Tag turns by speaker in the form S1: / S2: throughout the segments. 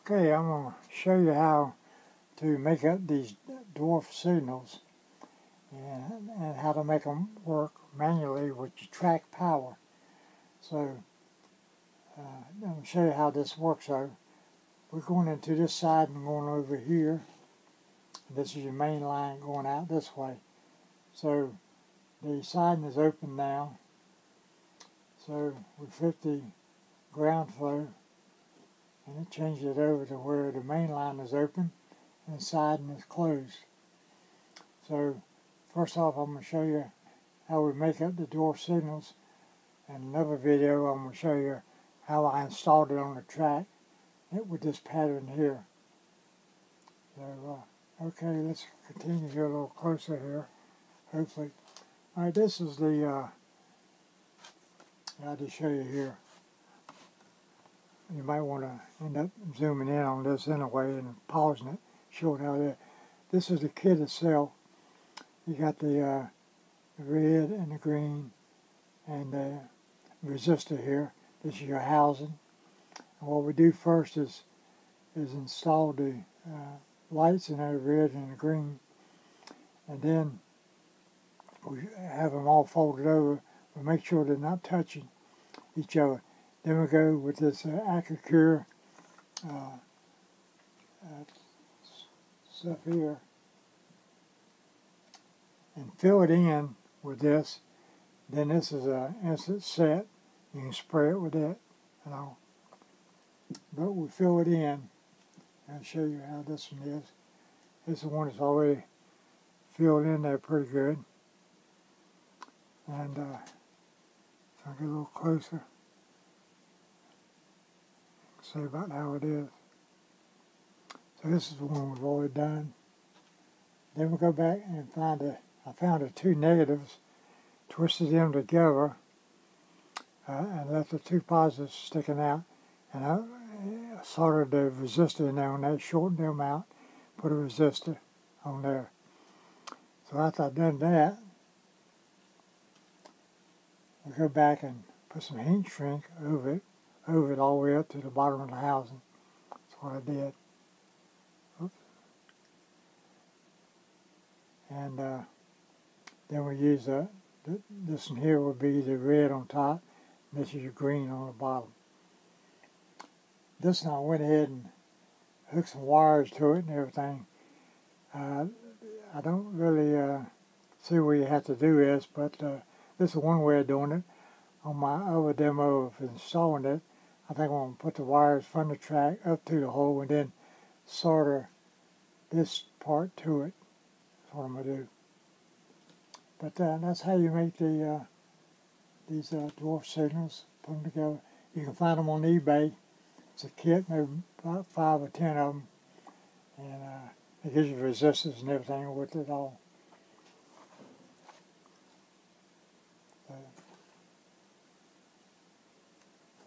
S1: Okay, I'm going to show you how to make up these dwarf signals and how to make them work manually with your track power. So I'm going to show you how this works. So we're going into this side and going over here. This is your main line going out this way. So the siding is open now. So we flip the ground flow and it changes it over to where the main line is open and the siding is closed. So first off, I'm going to show you how we make up the dwarf signals. In another video, I'm going to show you how I installed it on the track with this pattern here. So okay, let's continue here a little closer here, hopefully. Alright, this is the I'll just show you here. You might want to end up zooming in on this anyway and pausing it, showing how that. This is the kit itself. You got the red and the green and the resistor here. This is your housing. And what we do first is install the lights in the red and the green, and then we have them all folded over. We make sure they're not touching each other. Then we go with this Acacure stuff here and fill it in with this. Then this is an instant set. You can spray it with that, you know. But we fill it in. I'll show you how this one is. This is one that's already filled in there pretty good. And if I get a little closer, see about how it is. So this is the one we've already done. Then we go back and I found the two negatives, twisted them together, and left the two positives sticking out. And I soldered the resistor in there on that, shortened them out, put a resistor on there. So after I've done that, I go back and put some heat shrink over it all the way up to the bottom of the housing. That's what I did. Oops. And then we use this one here will be the red on top, and this is your green on the bottom. This one I went ahead and hooked some wires to it and everything. I don't really see where you have to do this, but this is one way of doing it. On my other demo of installing it, I think I'm going to put the wires from the track up to the hole and then solder this part to it. That's what I'm going to do. But that's how you make these dwarf signals, put them together. You can find them on eBay. It's a kit, maybe about 5 or 10 of them. And it gives you resistors and everything with it all.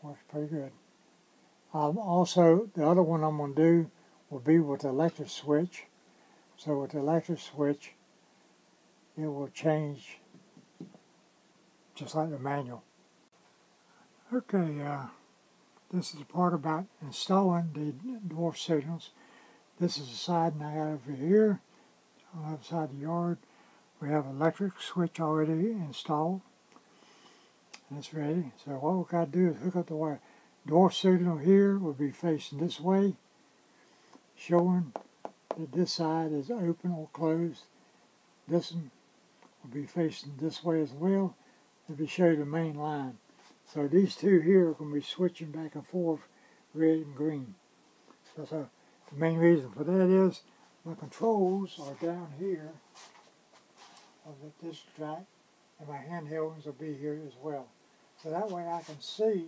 S1: Works pretty good. Also, the other one I'm going to do will be with the electric switch. So with the electric switch, it will change just like the manual. Okay, this is the part about installing the dwarf signals. This is the siding I got over here. On the other side of the yard, we have an electric switch already installed. And it's ready. So what we've got to do is hook up the wire. Dwarf signal here will be facing this way, showing that this side is open or closed. This one will be facing this way as well. It'll be showing the main line. So these two here are going to be switching back and forth, red and green. So the main reason for that is my controls are down here of this track, and my handhelds will be here as well. So that way I can see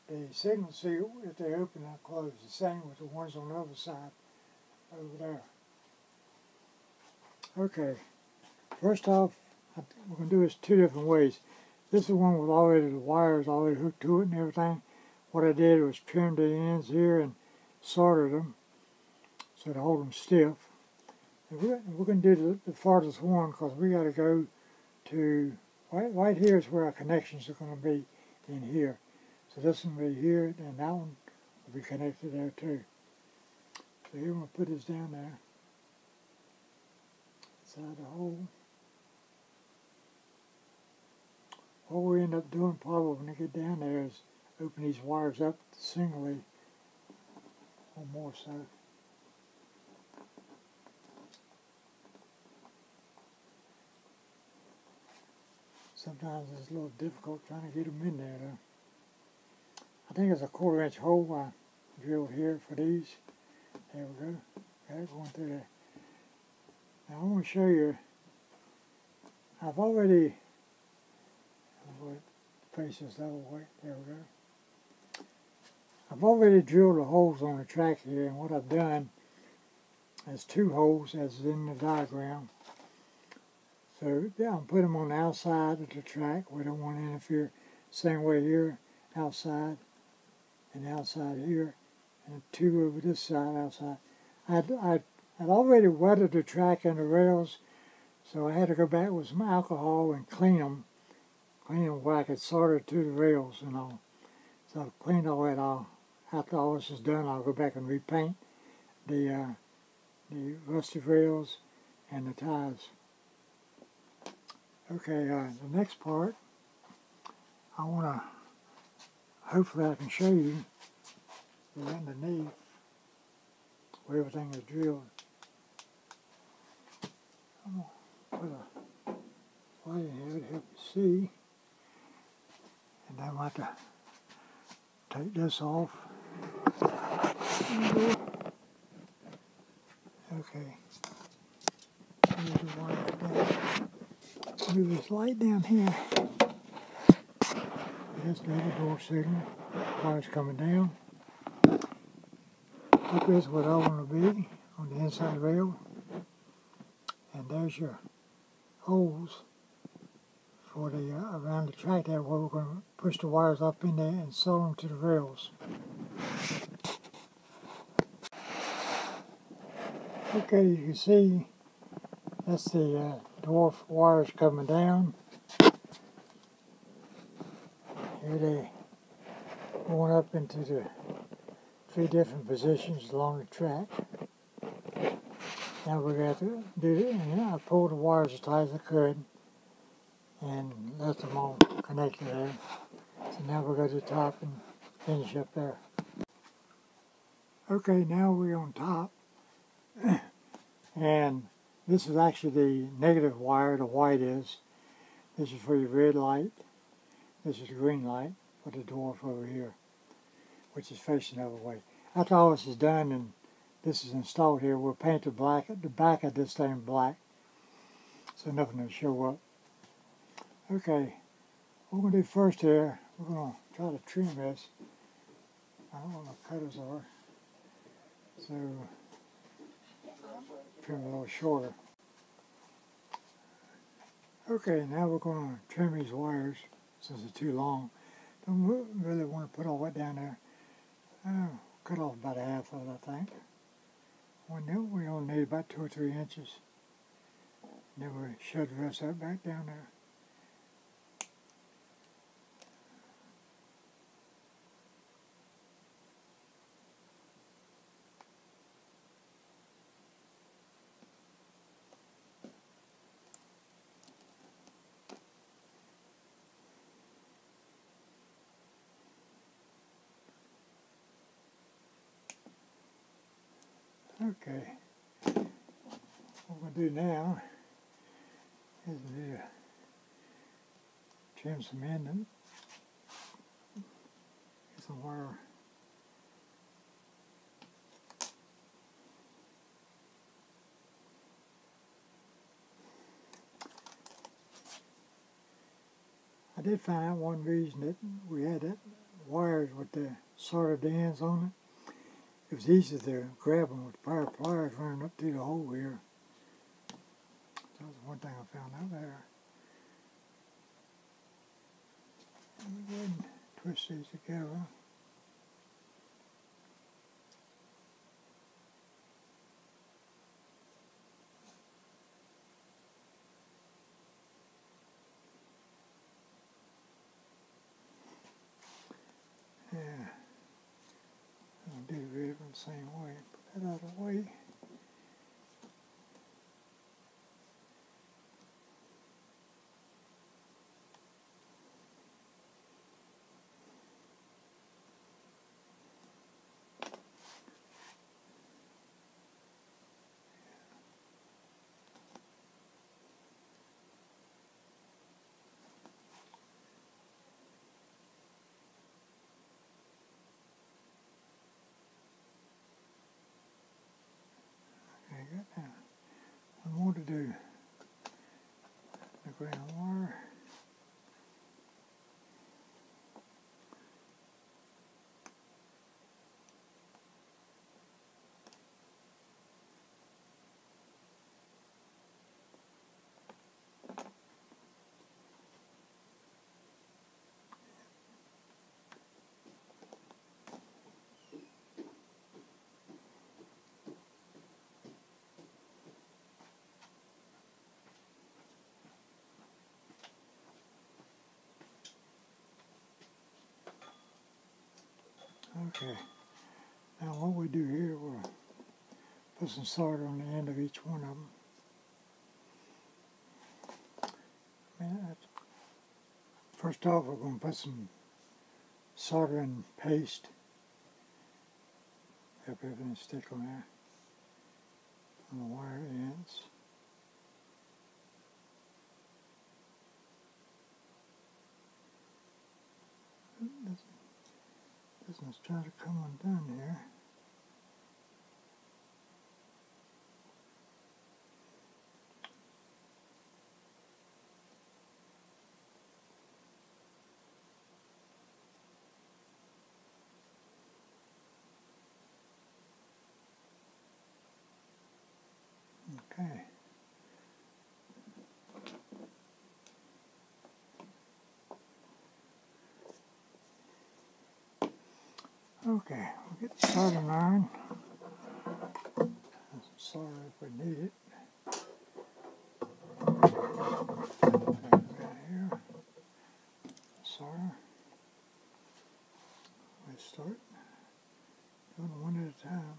S1: the signals, see if they open or close. The same with the ones on the other side over there. Okay, first off, we're going to do this two different ways. This is one with already the wires already hooked to it and everything. What I did was trim the ends here and soldered them so to hold them stiff. And we're going to do the farthest one because we got to go to right here is where our connections are going to be in here. So this one will be here, and that one will be connected there too. So here I'm going to put this down there, inside the hole. What we end up doing probably when I get down there is open these wires up singly, or more so. Sometimes it's a little difficult trying to get them in there though. I think it's a 1/4 inch hole I drilled here for these. There we go. Got it going through there. Now I want to show you, I've already, face this other way, there we go. I've already drilled the holes on the track here, and what I've done is 2 holes as in the diagram. So yeah, I'm putting them on the outside of the track. We don't want to interfere. Same way here, outside, and outside here, and 2 over this side outside. I'd already wetted the track and the rails, so I had to go back with some alcohol and clean them where I could solder to the rails and all. So I've cleaned all that off. After all this is done, I'll go back and repaint the rusted rails and the ties. Okay, the next part, I want to, hopefully I can show you the underneath where everything is drilled. I'm going to put a light in here to help you see. And I'm going to have to take this off. Okay. Move this light down here. That's the other dwarf signal. Wire's coming down. Up is what I want to be on the inside rail. And there's your holes for the around the track there where we're going to push the wires up in there and solder them to the rails. Okay, you can see that's the dwarf wires coming down. Here they going up into the 3 different positions along the track. Now we're going to have to do it, and I pulled the wires as tight as I could and let them all connected there. So now we'll go to the top and finish up there. Okay, now we're on top. And this is actually the negative wire, the white is. This is for your red light. This is the green light for the dwarf over here, which is facing the other way. After all this is done and this is installed here, we'll paint the back of this thing black so nothing will show up. Okay, what we're going to do first here, we're going to try to trim this. I don't know what my cutters are, so trim it a little shorter. Okay, now we're going to trim these wires since they're too long. Don't really want to put all that down there. Cut off about 1/2 of it, I think. We only need about 2 or 3 inches. And then we'll shove the rest of it back down there. Okay, what we're going to do now is we trim some in and get some wire. I did find out one reason that we had that wires with the soldered ends on it. It was easy to grab them with power pliers running up through the hole here. That was one thing I found out there. And we go ahead and twist these together. Yeah. I'll do the ribbon the same way. that out of the way. Okay, got now one more to do. The ground wire. Okay, now what we do here, we'll put some solder on the end of each one of them. First off, we're going to put some soldering paste, help everything stick on there, on the wire ends. This one's trying to come undone here. Okay. Okay, we'll get the soldering iron. Some solder if we need it. Here. Solder. Let's start doing one at a time.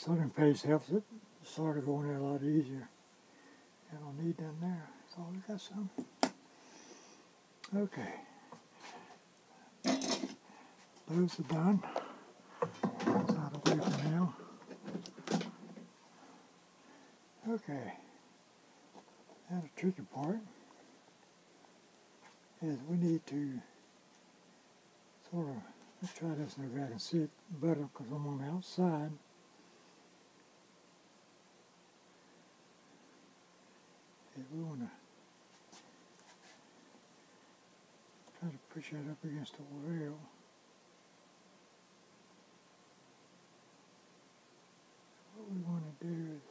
S1: Soldering paste helps it. The solder go in there a lot easier. I don't need them there. So we got some. Okay. Those are done. That's out of the way for now. Okay. Now the tricky part is we need to sort of, let's try this maybe I can see it better because I'm on the outside. We want to try to push that up against the rail. What we want to do is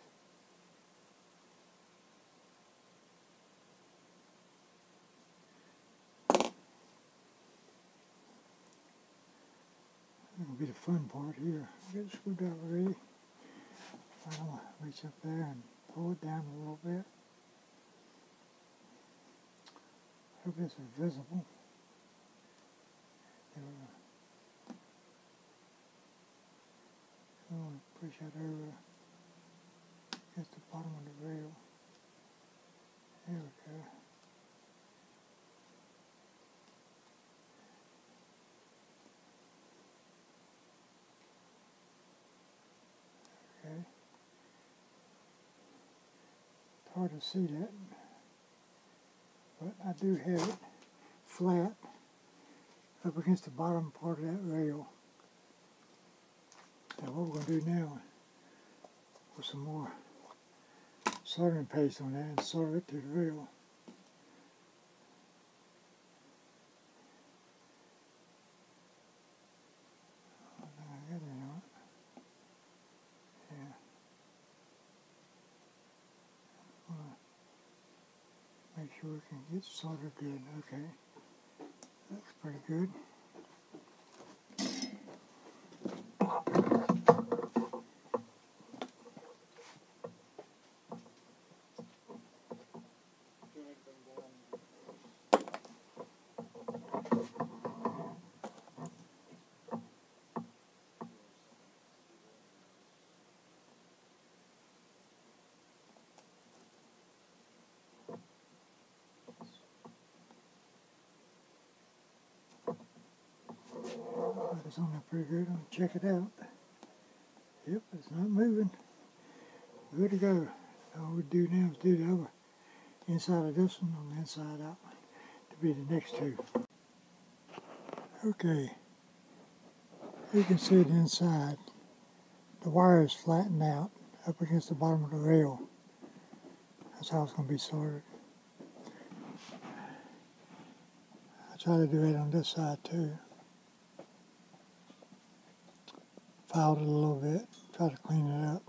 S1: that'll be the fun part here. Get the screwdriver ready. I want to reach up there and pull it down a little bit. Hope this is visible. I want to push that over against the bottom of the rail. There we go. Okay. It's hard to see that, but I do have it flat up against the bottom part of that rail. Now what we're going to do now, put some more soldering paste on that and solder it to the rail. Make sure we can get soldered good. Okay, that's pretty good. But it's on there pretty good. I'm going to check it out. Yep, it's not moving. Good to go. All we do now is do the other inside of this one on the inside out to be the next two. Okay, you can see the inside. The wire is flattened out up against the bottom of the rail. That's how it's going to be soldered. I try to do it on this side too. Filed it a little bit, try to clean it up.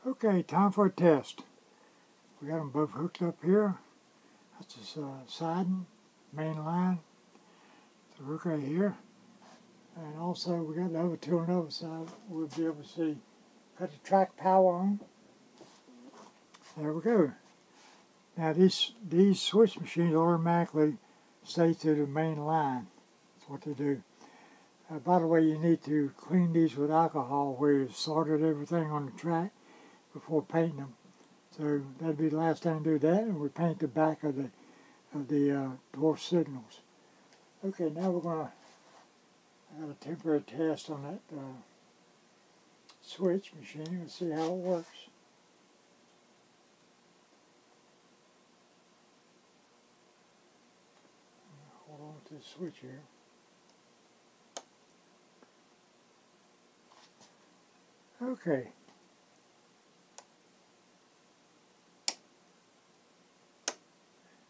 S1: Okay, time for a test. We got them both hooked up here. That's just siding, main line. The hook right here. And also we got the other two on the other side. We'll be able to see. Got the track power on. There we go. Now these switch machines automatically stay to the main line. That's what they do. By the way, you need to clean these with alcohol where you've sorted everything on the track before painting them. So that'd be the last time to do that, and we paint the back of the Dwarf Signals. Okay, now we're gonna. I got a temporary test on that switch machine. Let's see how it works. Hold on to the switch here. Okay.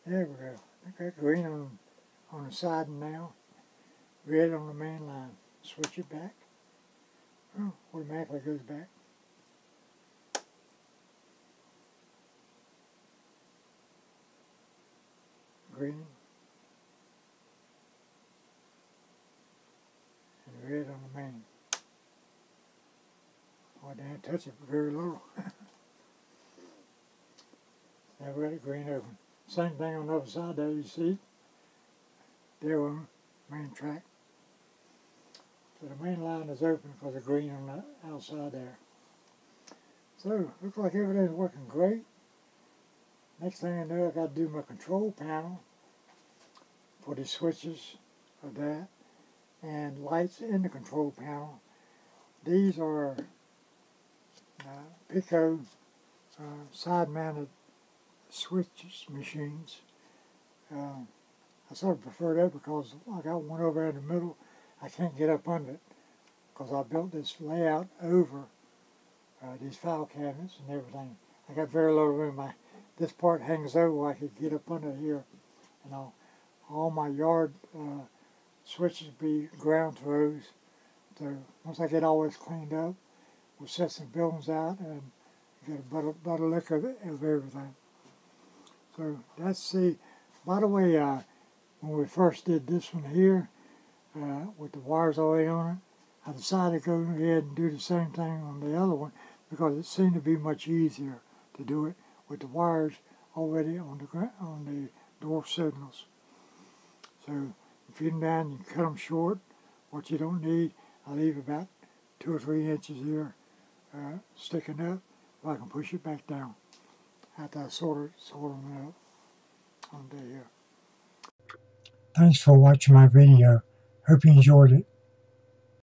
S1: There we go. I got green on the siding now. Red on the main line. Switch it back. Oh, automatically goes back. Green. And red on the main. Oh, I didn't touch it very little. Now we got it green open. Same thing on the other side there, you see. There on the main track. So the main line is open because of green on the outside there. So, looks like everything's working great. Next thing I know, I got to do my control panel for the switches of that and lights in the control panel. These are PECO side-mounted switch machines. I sort of prefer that because I got one over in the middle. I can't get up under it because I built this layout over these file cabinets and everything. I got very little room. This part hangs over. I could get up under here, and all my yard switches be ground throws. So once I get all this cleaned up, we'll set some buildings out and get a better look of everything. So that's the. By the way, when we first did this one here, with the wires already on it, I decided to go ahead and do the same thing on the other one because it seemed to be much easier to do it with the wires already on the Dwarf Signals. So you feed them down, you cut them short. What you don't need, I leave about 2 or 3 inches here sticking up, so I can push it back down after I sort them out on there. Thanks for watching my video. Hope you enjoyed it.